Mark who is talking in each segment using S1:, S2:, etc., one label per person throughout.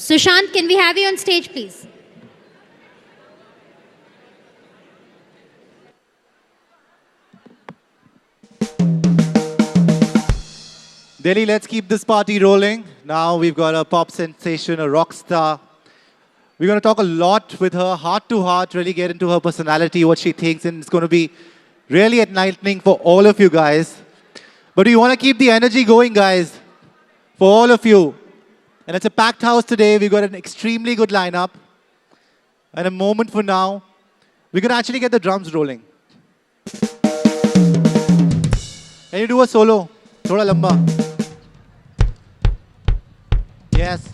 S1: Sushant, can we have you on stage, please?
S2: Delhi, let's keep this party rolling. Now we've got a pop sensation, a rock star. We're going to talk a lot with her, heart to heart, really get into her personality, what she thinks, and it's going to be really enlightening for all of you guys. But we want to keep the energy going, guys, for all of you. And it's a packed house today. We've got an extremely good lineup. And a moment for now, we're going to actually get the drums rolling. Can you do a solo? Thoda lamba. Yes.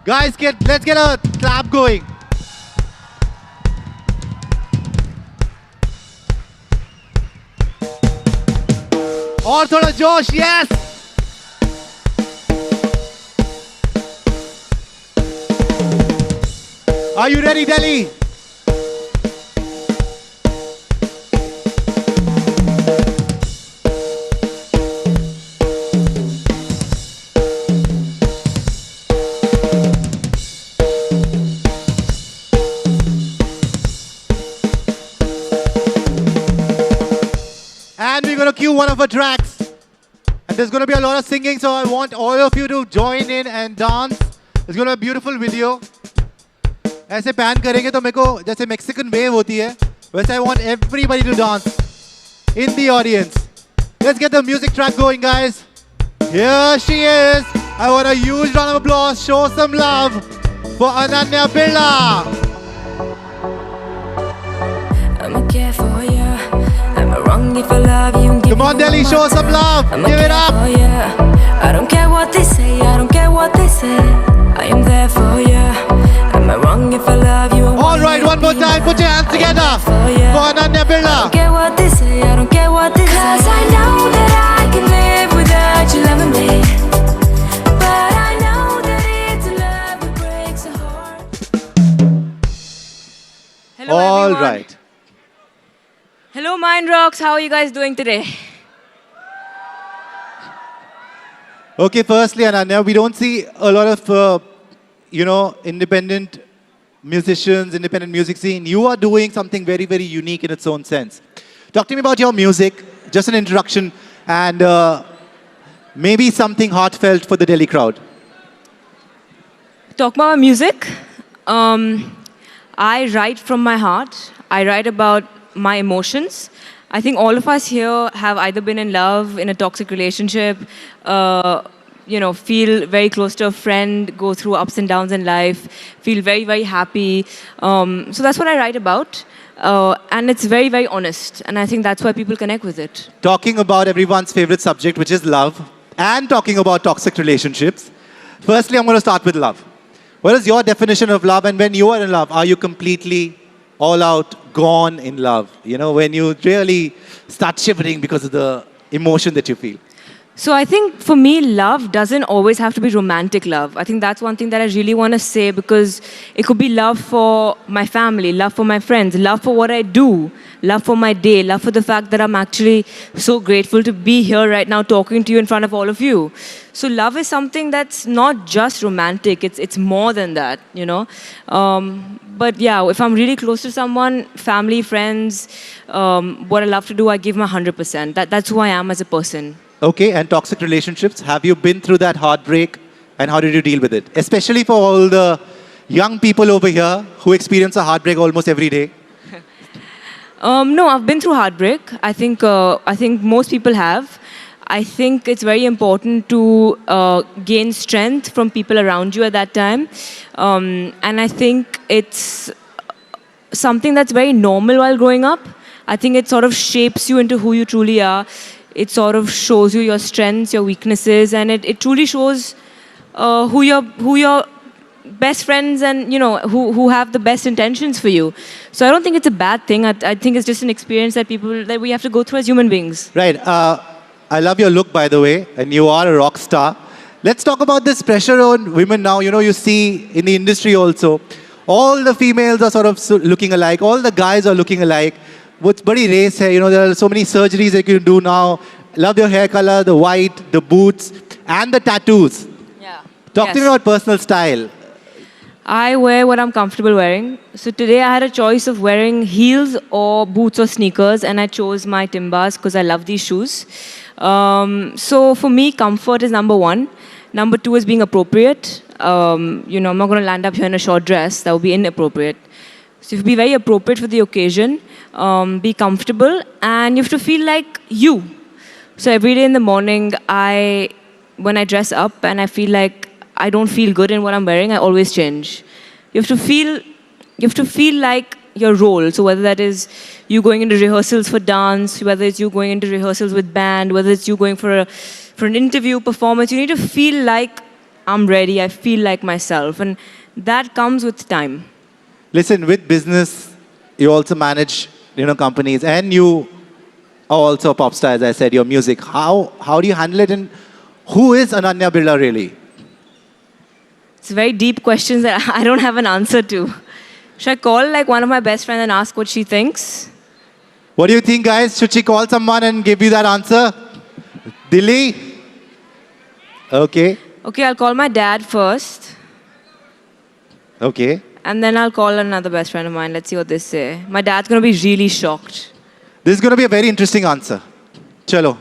S2: Guys, let's get a clap going. और थोड़ा जोश, yes. Are you ready, Delhi? And we're going to cue one of our tracks. And there's going to be a lot of singing, so I want all of you to join in and dance. It's going to be a beautiful video. ऐसे pan करेंगे तो मेरे को जैसे Mexican wave होती है, वैसे I want everybody to dance in the audience. Let's get the music track going, guys. Here she is. I want a huge round of applause. Show some love for Ananya Birla.
S3: I'ma care for ya. Am I wrong if I love you?
S2: Come on, Delhi, show some love. Give it up.
S3: I don't care what they say. I don't care what they say. I am there for ya. Am I wrong if I love you?
S2: All right, one more time. Put your hands together for Ananya Birla.
S3: I don't care what they say. I don't care what they say. 'Cause I know that I can live without you loving me. But I know that it's a love that breaks a heart.
S4: Hello,
S2: All
S4: everyone.
S2: right.
S4: Hello, Mind Rocks. How are you guys doing today?
S2: Okay, firstly, Ananya, we don't see a lot of, independent musicians, independent music scene. You are doing something very, very unique in its own sense. Talk to me about your music, just an introduction, and maybe something heartfelt for the Delhi crowd.
S4: Talk about my music. I write from my heart. I write about my emotions. I think all of us here have either been in love, in a toxic relationship, feel very close to a friend, go through ups and downs in life, feel very, very happy. So that's what I write about. And it's very, very honest. And I think that's why people connect with it.
S2: Talking about everyone's favorite subject, which is love, and talking about toxic relationships. Firstly, I'm going to start with love. What is your definition of love? And when you are in love, are you completely all out, gone in love? You know, when you really start shivering because of the emotion that you feel.
S4: So I think for me, love doesn't always have to be romantic love. I think that's one thing that I really want to say, because it could be love for my family, love for my friends, love for what I do, love for my day, love for the fact that I'm actually so grateful to be here right now talking to you in front of all of you. So love is something that's not just romantic, it's more than that, you know. But yeah, if I'm really close to someone, family, friends, what I love to do, I give my 100%. That's who I am as a person.
S2: Okay, and toxic relationships, have you been through that heartbreak and how did you deal with it? Especially for all the young people over here who experience a heartbreak almost every day.
S4: No, I've been through heartbreak. I think most people have. I think it's very important to gain strength from people around you at that time. And I think it's something that's very normal while growing up. I think it sort of shapes you into who you truly are. It sort of shows you your strengths, your weaknesses, and it truly shows who your best friends and, who have the best intentions for you. So I don't think it's a bad thing. I think it's just an experience that we have to go through as human beings.
S2: Right. I love your look, by the way, and you are a rock star. Let's talk about this pressure on women now. You see in the industry also, all the females are sort of looking alike. All the guys are looking alike. What's badi race hai, there are so many surgeries that you can do now. Love your hair color, the white, the boots, and the tattoos.
S4: Yeah.
S2: Talk to me
S4: Yes.
S2: about personal style.
S4: I wear what I'm comfortable wearing. So today I had a choice of wearing heels or boots or sneakers, and I chose my Timbas because I love these shoes. So for me, comfort is number one. Number two is being appropriate. I'm not going to land up here in a short dress. That would be inappropriate. So you have to be very appropriate for the occasion, be comfortable, and you have to feel like you. So every day in the morning, when I dress up and I feel like I don't feel good in what I'm wearing, I always change. You have to feel like your role. So whether that is you going into rehearsals for dance, whether it's you going into rehearsals with band, whether it's you going for an interview performance, you need to feel like I'm ready. I feel like myself, and that comes with time.
S2: Listen, with business, you also manage, companies, and you are also a pop star, as I said, your music. How do you handle it, and who is Ananya Birla really?
S4: It's very deep questions that I don't have an answer to. Should I call like one of my best friends and ask what she thinks?
S2: What do you think, guys? Should she call someone and give you that answer? Dilly? Okay.
S4: Okay, I'll call my dad first,
S2: Okay.
S4: and then I'll call another best friend of mine. Let's see what they say. My dad's gonna be really shocked.
S2: This is going to be a very interesting answer. Chalo.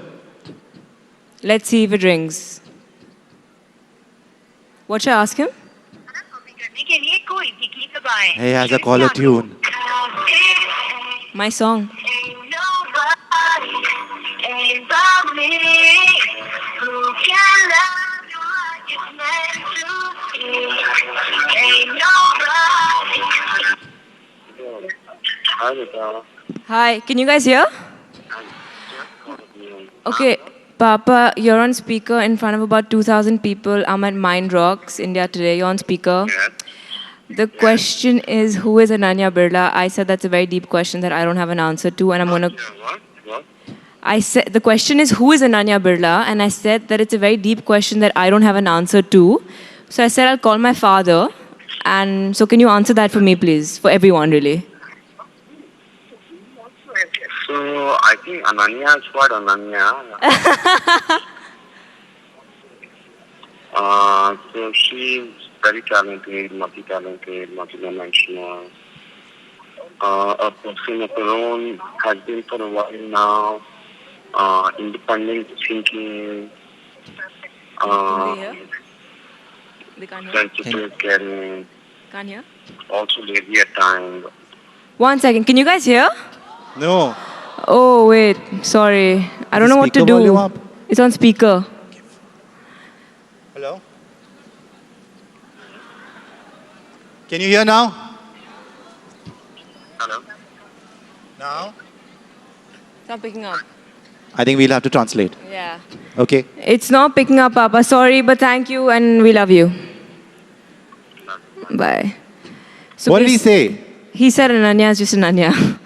S4: Let's see if it rings. What should I ask him?
S2: He has a caller tune.
S4: My song. Hi, can you guys hear? Okay, Papa, you're on speaker in front of about 2,000 people. I'm at Mind Rocks, India today. You're on speaker. The question is, who is Ananya Birla? I said that's a very deep question that I don't have an answer to, and I'm gonna.
S5: What?
S4: I said the question is, who is Ananya Birla? And I said that it's a very deep question that I don't have an answer to. So I said I'll call my father, and so can you answer that for me, please, for everyone, really?
S5: So I think Ananya is what Ananya. So she's very talented, multi-talented, multi-dimensional. A person of her own, has been for a while now. Independent thinking.
S4: Can they hear? They can't hear.
S5: Sensitive, caring.
S4: Can't hear.
S5: Also lazy at times.
S4: 1 second. Can you guys hear?
S2: No.
S4: Oh wait, sorry. I don't
S2: Is
S4: know what to
S2: speaker
S4: do.
S2: volume up?
S4: It's on speaker.
S2: Hello? Can you hear now?
S5: Hello?
S2: Now?
S4: It's not picking up.
S2: I think we'll have to translate.
S4: Yeah.
S2: Okay.
S4: It's not picking up, Papa. Sorry, but thank you and we love you. Bye. So
S2: What did he say?
S4: He said Ananya is just Ananya.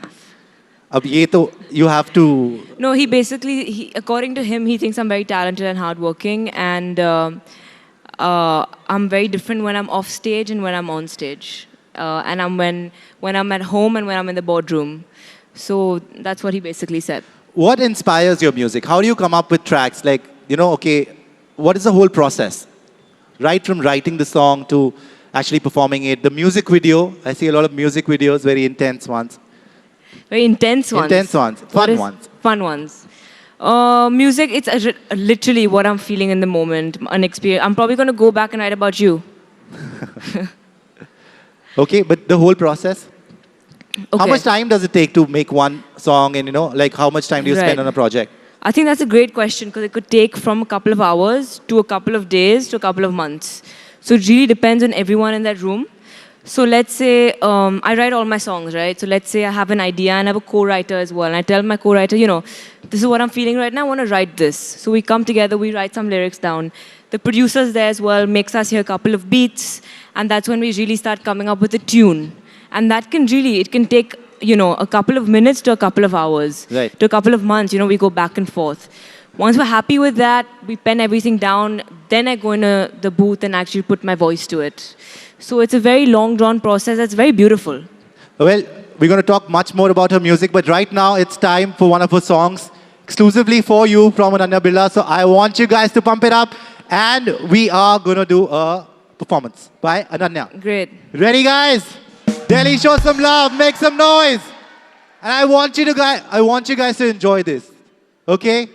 S2: Ab ye to, you have to.
S4: No, according to him, he thinks I'm very talented and hardworking, and I'm very different when I'm off stage and when I'm on stage, and when I'm at home and when I'm in the boardroom. So that's what he basically said.
S2: What inspires your music? How do you come up with tracks? Like, okay, what is the whole process? Right from writing the song to actually performing it. The music video, I see a lot of music videos, very intense ones.
S4: Very intense ones.
S2: Intense ones, fun ones.
S4: Fun ones. Music, it's literally what I'm feeling in the moment, an experience. I'm probably going to go back and write about you.
S2: Okay, but the whole process?
S4: Okay.
S2: How much time does it take to make one song and, like how much time do you spend
S4: Right.
S2: on a project?
S4: I think that's a great question because it could take from a couple of hours to a couple of days to a couple of months. So it really depends on everyone in that room. So let's say I write all my songs, right? So let's say I have an idea and I have a co-writer as well. And I tell my co-writer, this is what I'm feeling right now. I want to write this. So we come together, we write some lyrics down. The producer's there as well, makes us hear a couple of beats. And that's when we really start coming up with a tune. And that can it can take, a couple of minutes to a couple of hours.
S2: Right.
S4: To a couple of months, we go back and forth. Once we're happy with that, we pen everything down. Then I go into the booth and actually put my voice to it. So it's a very long drawn process. That's very beautiful.
S2: Well, we're going to talk much more about her music, but right now it's time for one of her songs exclusively for you from Ananya Birla. So I want you guys to pump it up And we are going to do a performance by Ananya.
S4: Great.
S2: Ready, guys? Delhi, show some love, make some noise. And I want you guys to enjoy this. Okay?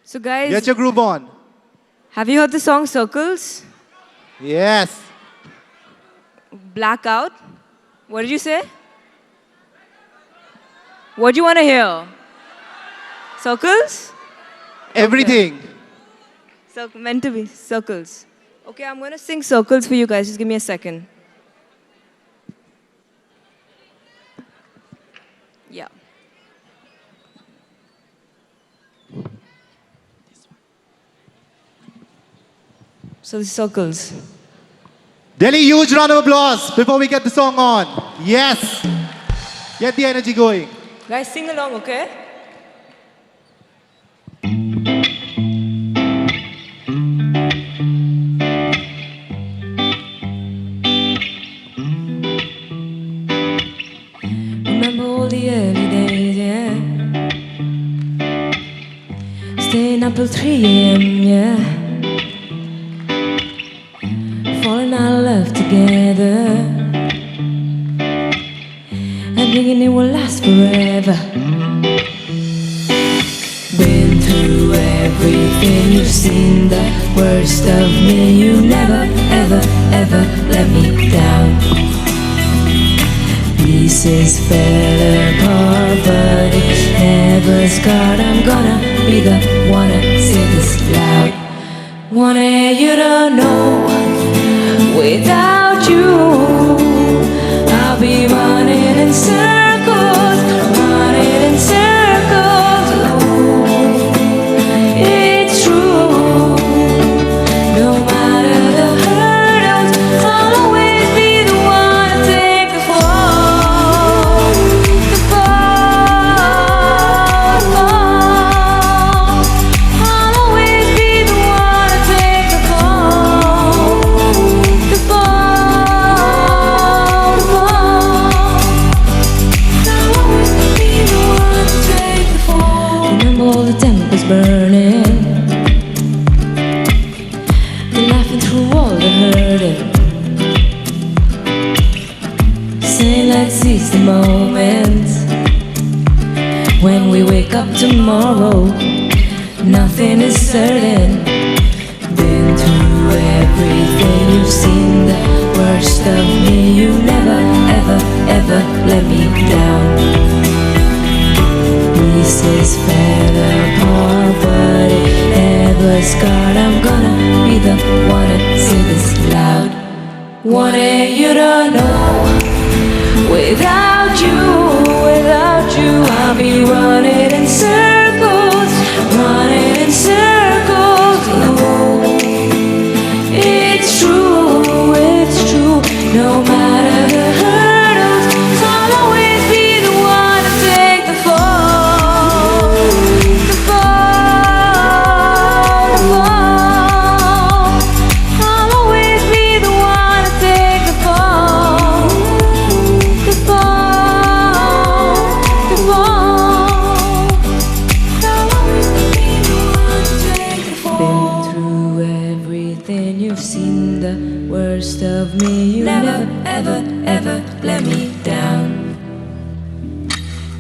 S4: So guys,
S2: Get your groove on.
S4: have you heard the song Circles?
S2: Yes.
S4: Blackout. What did you say? What do you want to hear? Circles?
S2: Everything.
S4: Meant to be circles. Okay, I'm going to sing circles for you guys. Just give me a second. Yeah. So the circles.
S2: Delhi, huge round of applause before we get the song on. Yes. Get the energy going.
S4: Guys, sing along, okay? Remember all the early days, yeah. Staying up till 3 a.m., yeah. Falling out of love together and thinking it will last forever. Been through everything, you've seen the worst of me. You never, ever, ever let me down. Pieces fell apart, but it never scarred. I'm gonna be the one to say this loud. Wanted you to know, without you, I'll be running in circles, running in circles. It's true, no matter the hurdles, I'll always be the one to take the fall, the fall, the fall. I'll always be the one to take the fall, the fall, the fall. I'll always be the one to take the fall. Remember all the tempers burning, the laughing through all the hurting, saying let's seize the moment. When we wake up tomorrow, nothing is certain. Been through everything, you've seen the worst of me. You never, ever, ever let me down. Pieces fell apart, but it never scarred. I'm gonna be the one to say this loud. Wanted you to know, without you, I'll be running in circles, running in circles. Oh, it's true, no matter the hurdles, I'll always be the one to take the fall, the fall, the fall. I'll always be the one to take the fall, the fall, the fall. I'll always be the one to take the fall. Been through everything, you've seen the worst of me. You never, ever, ever let me down.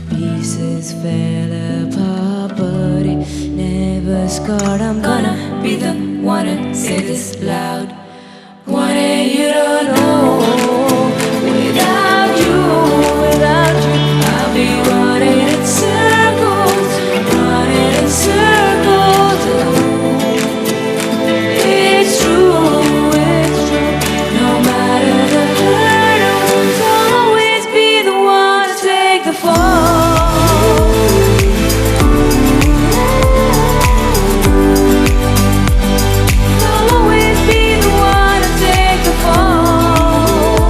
S4: Pieces fell apart, but it never scarred. I'm gonna be the one to say this loud. Wanted you to know, without you, I'll be running in circles, running in circles. It's true, no matter the hurdles, I'll always be the one to take the fall. I'll always be the one to take the fall.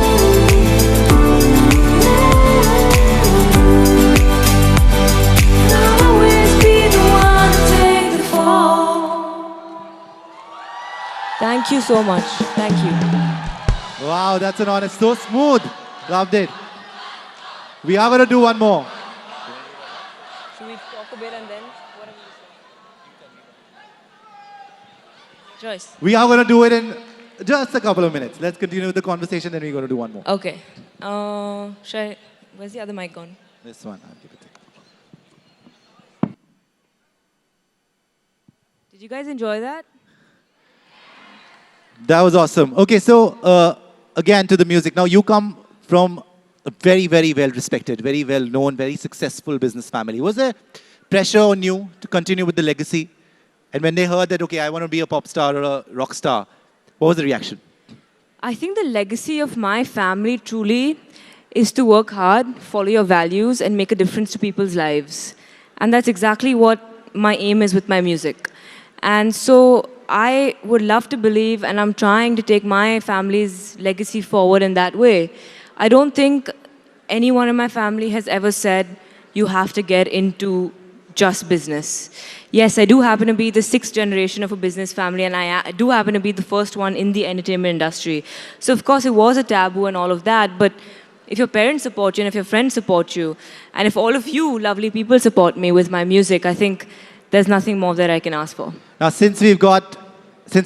S4: I'll always be the one to take the fall. Thank you so much. Thank you.
S2: Wow, that's an honor. It's so smooth. Loved it. We are going to do one more.
S4: Should we talk a bit and then? Joyce.
S2: We are going to do it in just a couple of minutes. Let's continue with the conversation, then we're going to do one more.
S4: Okay. Where's the other mic gone?
S2: This one, I'll give it to you.
S4: Did you guys enjoy that?
S2: That was awesome. Okay, so again to the music. Now you come from a very, very well-respected, very well-known, very successful business family. Was there pressure on you to continue with the legacy? And when they heard that, okay, I want to be a pop star or a rock star, what was the reaction?
S4: I think the legacy of my family truly is to work hard, follow your values, and make a difference to people's lives. And that's exactly what my aim is with my music. And so I would love to believe, and I'm trying to take my family's legacy forward in that way. I don't think anyone in my family has ever said, you have to get into just business. Yes, I do happen to be the 6th generation of a business family, and I do happen to be the first one in the entertainment industry. So of course it was a taboo and all of that, but if your parents support you and if your friends support you, and if all of you lovely people support me with my music, I think there's nothing more that I can ask for.
S2: Now, since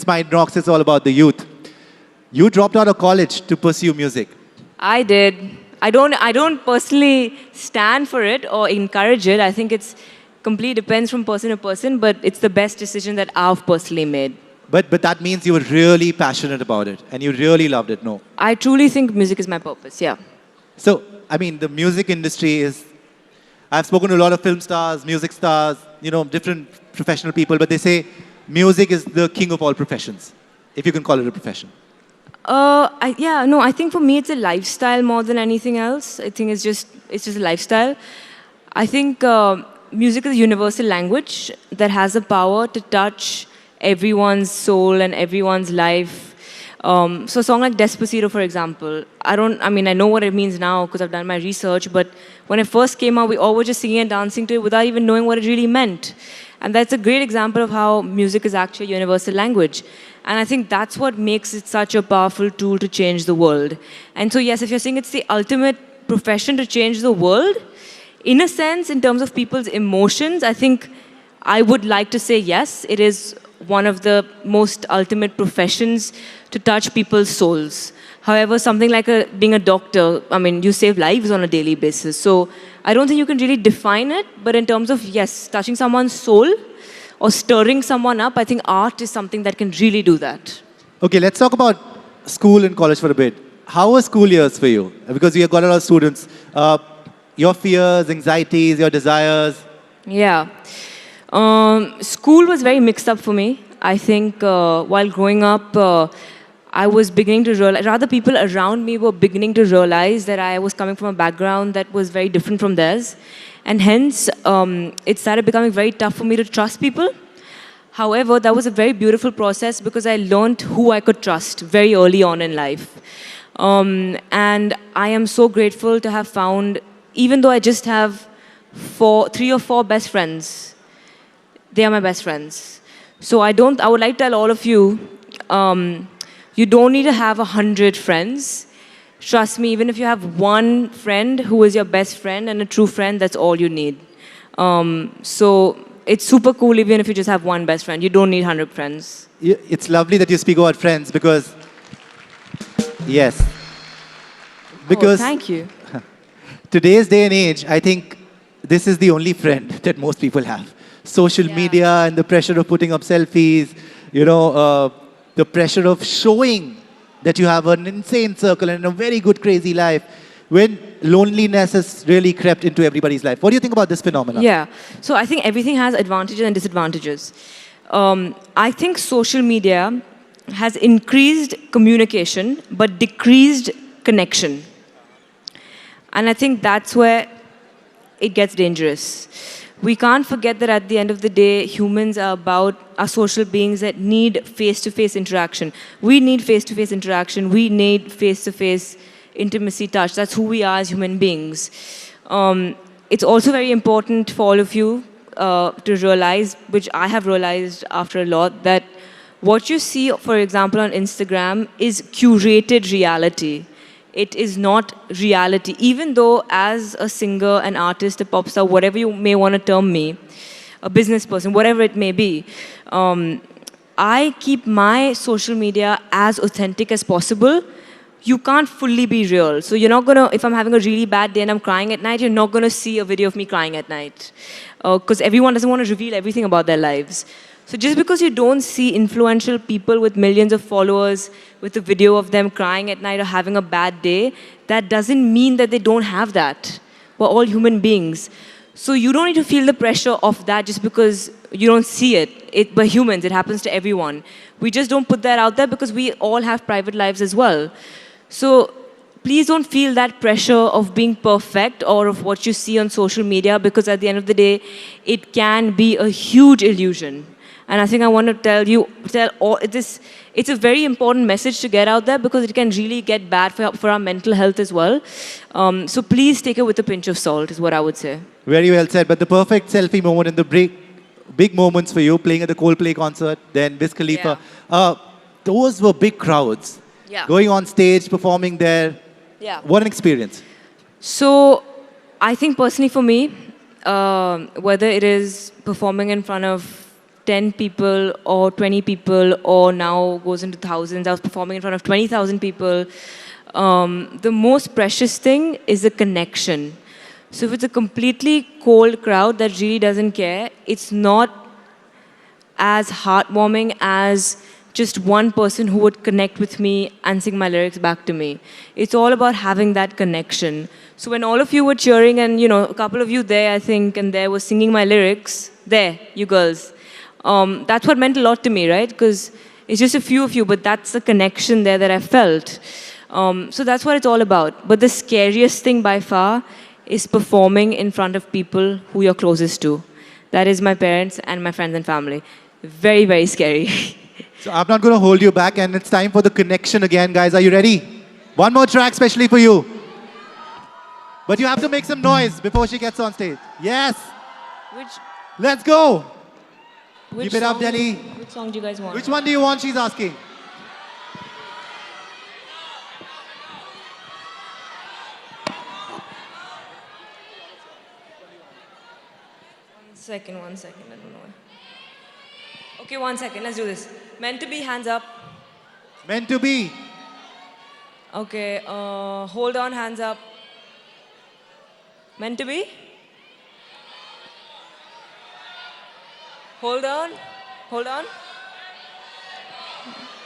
S2: Mind Rocks is all about the youth, you dropped out of college to pursue music.
S4: I did. I don't personally stand for it or encourage it. I think it's completely depends from person to person, but it's the best decision that I've personally made.
S2: But that means you were really passionate about it and you really loved it, no?
S4: I truly think music is my purpose, yeah.
S2: So, I mean, the music industry is... I've spoken to a lot of film stars, music stars, different professional people, but they say music is the king of all professions, if you can call it a profession.
S4: I think for me it's a lifestyle more than anything else. I think it's just a lifestyle. I think music is a universal language that has the power to touch everyone's soul and everyone's life. So a song like Despacito, for example, I know what it means now because I've done my research, but when it first came out, we all were just singing and dancing to it without even knowing what it really meant. And that's a great example of how music is actually a universal language. And I think that's what makes it such a powerful tool to change the world. And so yes, if you're saying it's the ultimate profession to change the world, in a sense, in terms of people's emotions, I think I would like to say yes, it is one of the most ultimate professions to touch people's souls. However, something like being a doctor, you save lives on a daily basis. So I don't think you can really define it, but in terms of, yes, touching someone's soul or stirring someone up, I think art is something that can really do that.
S2: Okay, let's talk about school and college for a bit. How were school years for you? Because you've got a lot of students. Your fears, anxieties, your desires.
S4: Yeah. School was very mixed up for me. I think while growing up, I was beginning to realize, rather people around me were beginning to realize that I was coming from a background that was very different from theirs. And hence, it started becoming very tough for me to trust people. However, that was a very beautiful process because I learned who I could trust very early on in life. And I am so grateful to have found, even though I just have 3 or 4 best friends, they are my best friends. So I would like to tell all of you, you don't need to have 100 friends. Trust me, even if you have one friend who is your best friend and a true friend, that's all you need. So it's super cool even if you just have one best friend. You don't need 100 friends.
S2: It's lovely that you speak about friends because, yes. Because
S4: thank you.
S2: Today's day and age, I think this is the only friend that most people have. Social media and the pressure of putting up selfies, the pressure of showing that you have an insane circle and a very good, crazy life, when loneliness has really crept into everybody's life. What do you think about this phenomenon?
S4: Yeah. So I think everything has advantages and disadvantages. I think social media has increased communication but decreased connection. And I think that's where it gets dangerous. We can't forget that at the end of the day, humans are social beings that need face-to-face interaction. We need face-to-face interaction. We need face-to-face intimacy, touch. That's who we are as human beings. It's also very important for all of you to realize, which I have realized after a lot, that what you see, for example, on Instagram is curated reality. It is not reality. Even though as a singer, an artist, a pop star, whatever you may want to term me, a business person, whatever it may be, I keep my social media as authentic as possible. You can't fully be real. So you're not gonna, if I'm having a really bad day and I'm crying at night, you're not gonna see a video of me crying at night. Because everyone doesn't want to reveal everything about their lives. So just because you don't see influential people with millions of followers with a video of them crying at night or having a bad day, that doesn't mean that they don't have that. We're all human beings. So you don't need to feel the pressure of that just because you don't see it. We're humans, it happens to everyone. We just don't put that out there because we all have private lives as well. So please don't feel that pressure of being perfect or of what you see on social media, because at the end of the day, it can be a huge illusion. And I think I want to tell all this. It's a very important message to get out there because it can really get bad for our mental health as well. So please take it with a pinch of salt, is what I would say.
S2: Very well said. But the perfect selfie moment in the big moments for you, playing at the Coldplay concert, then Wiz Khalifa, those were big crowds.
S4: Yeah.
S2: Going on stage, performing there.
S4: Yeah.
S2: What an experience.
S4: So I think personally for me, whether it is performing in front of 10 people or 20 people or now goes into thousands. I was performing in front of 20,000 people. The most precious thing is the connection. So if it's a completely cold crowd that really doesn't care, it's not as heartwarming as just one person who would connect with me and sing my lyrics back to me. It's all about having that connection. So when all of you were cheering and, you know, a couple of you there, I think, and there was singing my lyrics, there, you girls. That's what meant a lot to me, right? Because it's just a few of you, but that's the connection there that I felt. So that's what it's all about. But the scariest thing by far is performing in front of people who you're closest to. That is my parents and my friends and family. Very, very scary.
S2: So I'm not going to hold you back, and it's time for the connection again, guys. Are you ready? One more track specially for you. But you have to make some noise before she gets on stage. Yes. Let's go. Keep it up, Delhi.
S4: Which song do you guys want?
S2: Which one do you want, she's asking.
S4: One second, I don't know. Okay, 1 second, let's do this. Meant to be, hands up.
S2: Meant to be.
S4: Okay, hold on, hands up. Meant to be? Hold on.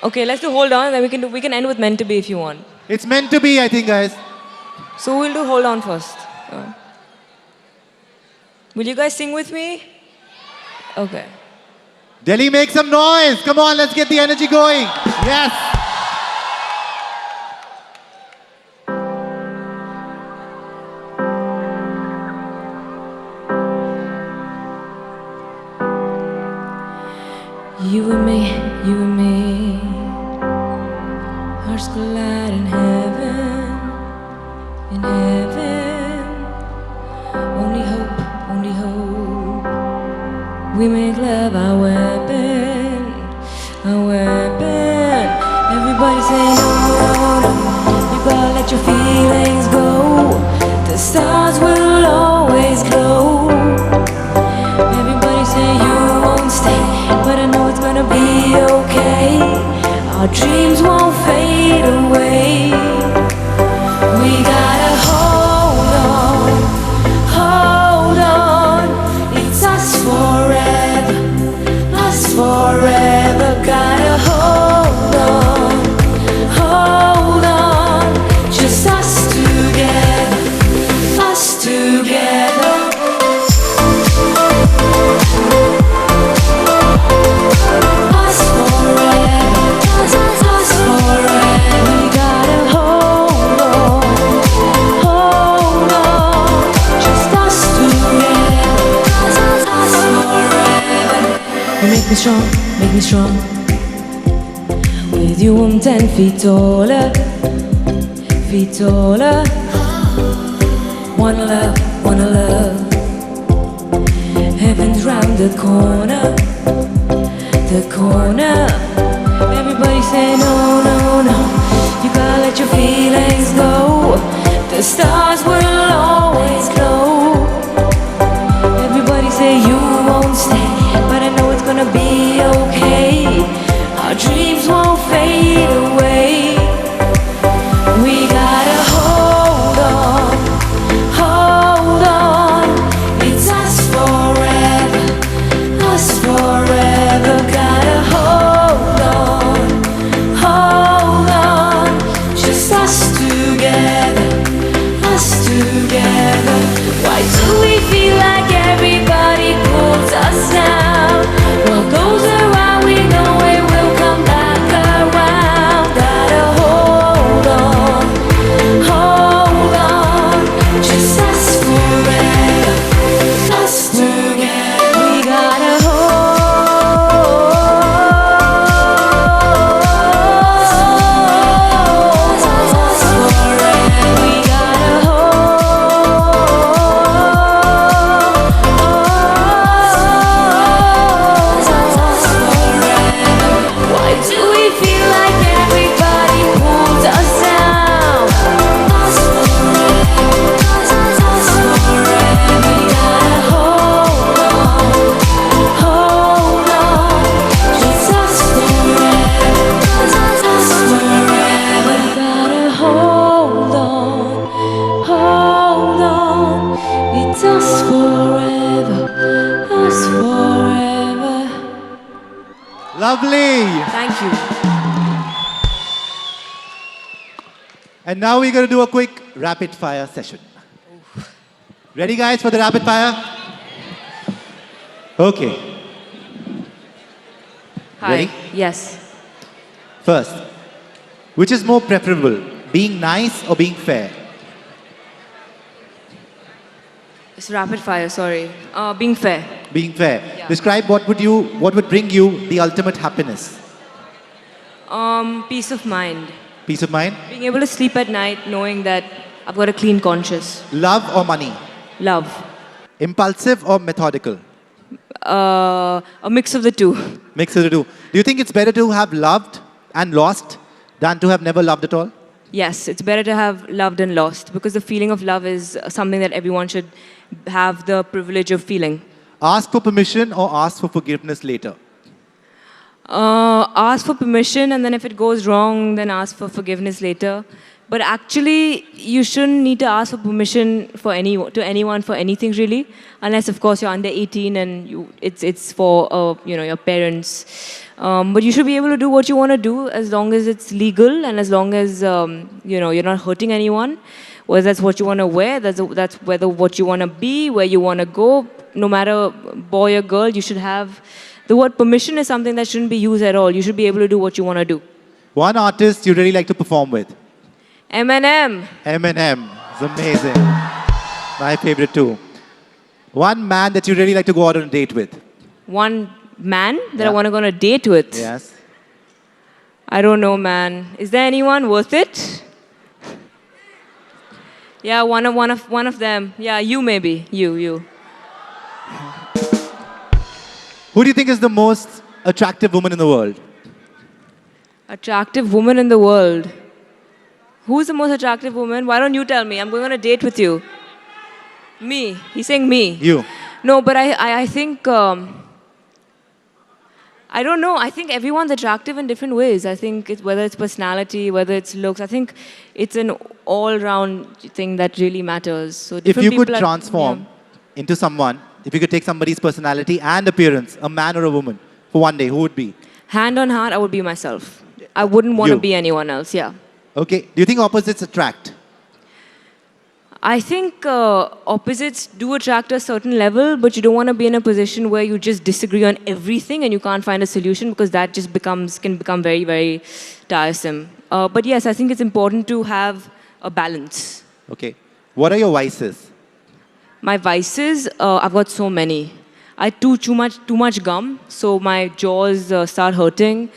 S4: Okay, let's do hold on, then we can end with meant to be if you want.
S2: It's meant to be, I think, guys.
S4: So we'll do hold on first. Will you guys sing with me? Okay.
S2: Delhi, make some noise. Come on, let's get the energy going. Yes.
S4: You and me, hearts collide in heaven, only hope, we make love our weapon, everybody say no, you gotta let your feelings go, the stars will always glow, everybody say you won't stay, but I know it's gonna be okay. Our dreams won't fade away. We gotta hold on. It's us forever. Gotta hold on. Just us together. Make me strong. With you I'm 10 feet taller. Wanna love. Heaven's round the corner. Everybody say no. You gotta let your feelings go. The stars will always glow. Everybody say you won't stay, but I know it's gonna be okay.
S3: together. Why do we feel like everybody pulls us down? What goes around, we know it will come back around. Gotta hold on, just us forever, us together. We gotta why do we feel like everybody pulls us down? Us forever. We gotta hold on, just us forever. Us forever. We gotta hold on, it's us forever, us forever.
S2: Lovely.
S4: Thank you.
S2: And now we're going to do a quick rapid fire session. Ready, guys, for the rapid fire? Okay.
S4: Hi.
S2: Ready?
S4: Yes.
S2: First, which is more preferable, being nice or being fair?
S4: It's rapid fire, sorry. Being fair.
S2: Being fair.
S4: Yeah.
S2: Describe what would bring you the ultimate happiness.
S4: Peace of mind.
S2: Peace of mind.
S4: Being able to sleep at night knowing that I've got a clean conscience.
S2: Love or money.
S4: Love.
S2: Impulsive or methodical.
S4: A mix of the two.
S2: Mix of the two. Do you think it's better to have loved and lost than to have never loved at all?
S4: Yes, it's better to have loved and lost because the feeling of love is something that everyone should have the privilege of feeling.
S2: Ask for permission or ask for forgiveness later?
S4: Ask for permission, and then if it goes wrong, then ask for forgiveness later. But actually, you shouldn't need to ask for permission to anyone for anything really, unless of course you're under 18 and it's for your parents. But you should be able to do what you want to do as long as it's legal and as long as you're not hurting anyone. Whether that's what you want to wear, that's whether what you want to be, where you want to go. No matter boy or girl, you should have. The word permission is something that shouldn't be used at all. You should be able to do what you want to do.
S2: One artist you really like to perform with?
S4: Eminem.
S2: Eminem. It's amazing. My favorite too. One man that you really like to go out on a date with?
S4: One man that I
S2: Yeah.
S4: want to go on a date with.
S2: Yes.
S4: I don't know, man. Is there anyone worth it? Yeah, one of them. Yeah, you maybe. You.
S2: Who do you think is the most attractive woman in the world?
S4: Attractive woman in the world. Who's the most attractive woman? Why don't you tell me? I'm going on a date with you. Me. He's saying me.
S2: You.
S4: No, but I think, I don't know. I think everyone's attractive in different ways. I think whether it's personality, whether it's looks, I think it's an all-round thing that really matters. So
S2: If
S4: different
S2: you could
S4: people are-
S2: transform
S4: yeah.
S2: into someone, if you could take somebody's personality and appearance, a man or a woman, for one day, who would be?
S4: Hand on heart, I would be myself. I wouldn't want to
S2: You.
S4: be anyone else, yeah.
S2: Okay. Do you think opposites attract?
S4: I think opposites do attract a certain level, but you don't want to be in a position where you just disagree on everything and you can't find a solution because that just can become very, very tiresome. But yes, I think it's important to have a balance.
S2: Okay. What are your vices?
S4: My vices, I've got so many. I chew too much gum, so my jaws start hurting.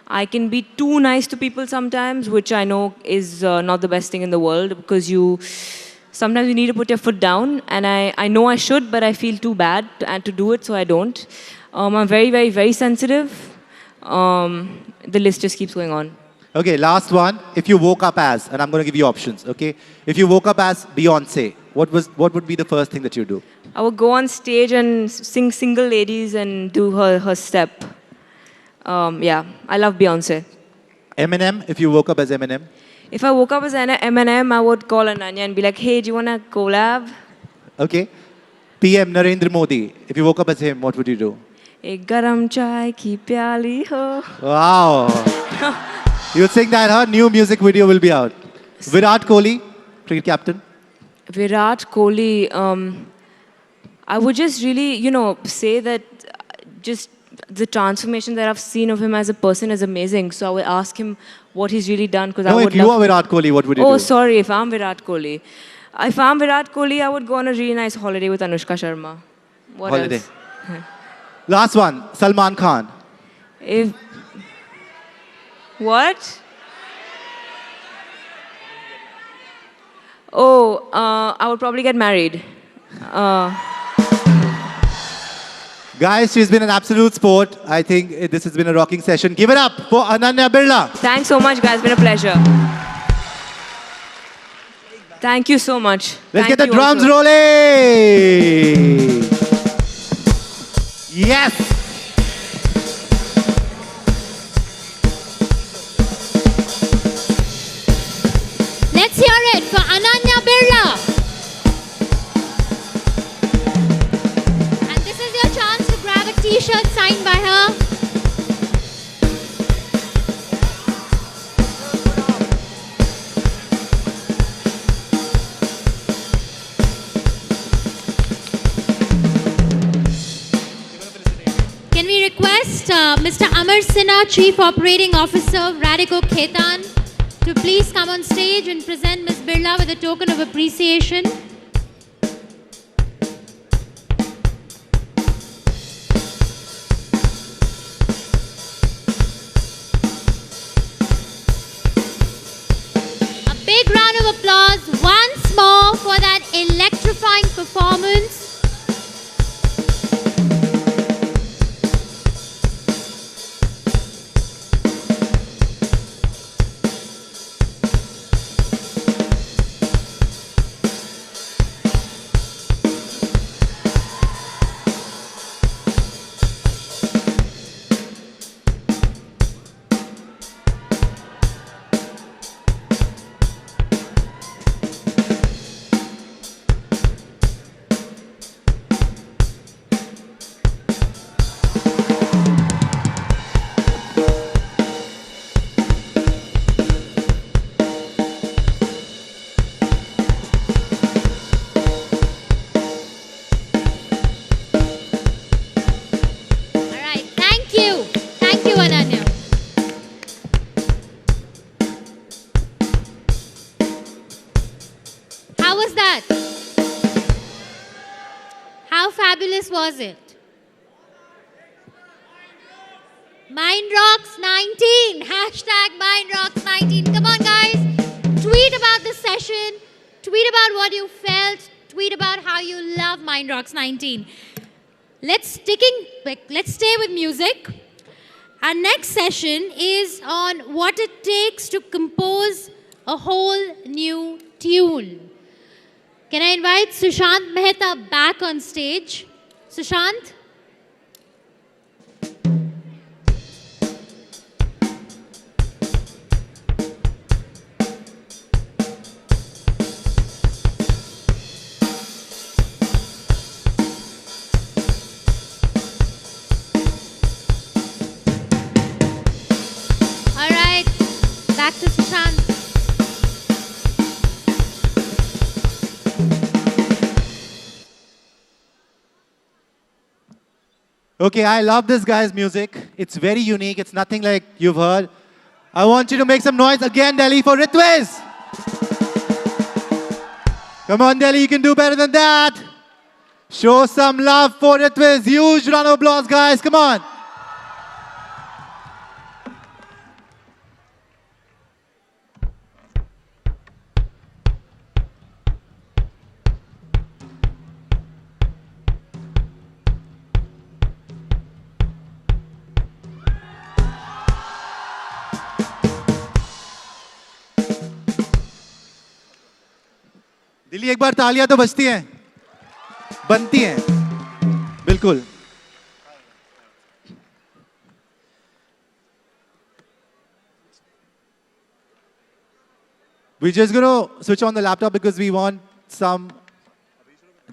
S4: I can be too nice to people sometimes, which I know is not the best thing in the world because sometimes you need to put your foot down, and I know I should, but I feel too bad to do it, so I don't. I'm very, very, very sensitive. The list just keeps going on.
S2: Okay, last one. If you woke up as, and I'm going to give you options, okay? If you woke up as Beyonce, what would be the first thing that you do?
S4: I would go on stage and sing Single Ladies and do her step. Yeah, I love Beyonce.
S2: Eminem, if you woke up as Eminem?
S4: If I woke up as Eminem, I would call Ananya and be like, hey, do you want to collab?
S2: Okay. PM Narendra Modi, if you woke up as him, what would you do?
S4: Ek garam chai ki pyali ho.
S2: Wow. You'll sing that, huh? New music video will be out. Virat Kohli, cricket captain.
S4: Virat Kohli, I would just really, say that just the transformation that I've seen of him as a person is amazing. So I would ask him what he's really done. Because
S2: No, if you are Virat Kohli, what would you do?
S4: Oh, sorry, if I'm Virat Kohli. If I'm Virat Kohli, I would go on a really nice holiday with Anushka Sharma. What
S2: Holiday.
S4: else?
S2: Last one, Salman Khan.
S4: If what? Oh, I would probably get married.
S2: Guys, she's been an absolute sport. I think this has been a rocking session. Give it up for Ananya Birla.
S4: Thanks so much, guys. It's been a pleasure. Thank you so much.
S2: Let's
S4: Thank
S2: get the
S4: you
S2: drums
S4: also.
S2: rolling. Yes.
S1: Let's hear it for Ananya Birla. And this is your chance to grab a t-shirt signed by her. Can we request Mr. Amar Sinha, Chief Operating Officer, Radico Khetan, to please come on stage and present Ms. Birla with a token of appreciation. A big round of applause once more for that electrifying performance. How was that? How fabulous was it? Mindrocks 19. Hashtag Mindrocks 19. Come on, guys. Tweet about the session. Tweet about what you felt. Tweet about how you love Mindrocks 19. Let's stay with music. Our next session is on what it takes to compose a whole new tune. Can I invite Sushant Mehta back on stage? Sushant? All right, back to Sushant.
S2: Okay, I love this guy's music. It's very unique. It's nothing like you've heard. I want you to make some noise again, Delhi, for Ritwiz. Come on, Delhi, you can do better than that. Show some love for Ritwiz. Huge round of applause, guys. Come on. Delhi एक बार तालियां तो बजती हैं, बनती हैं, बिल्कुल. We're just going to switch on the laptop because we want some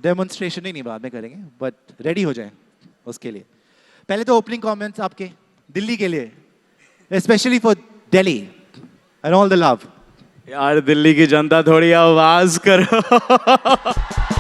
S2: demonstration. नहीं बाद में करेंगे, but ready हो जाएं उसके लिए. पहले तो opening comments आपके दिल्ली के लिए, especially for Delhi and all the love.
S6: यार दिल्ली की जनता थोड़ी आवाज करो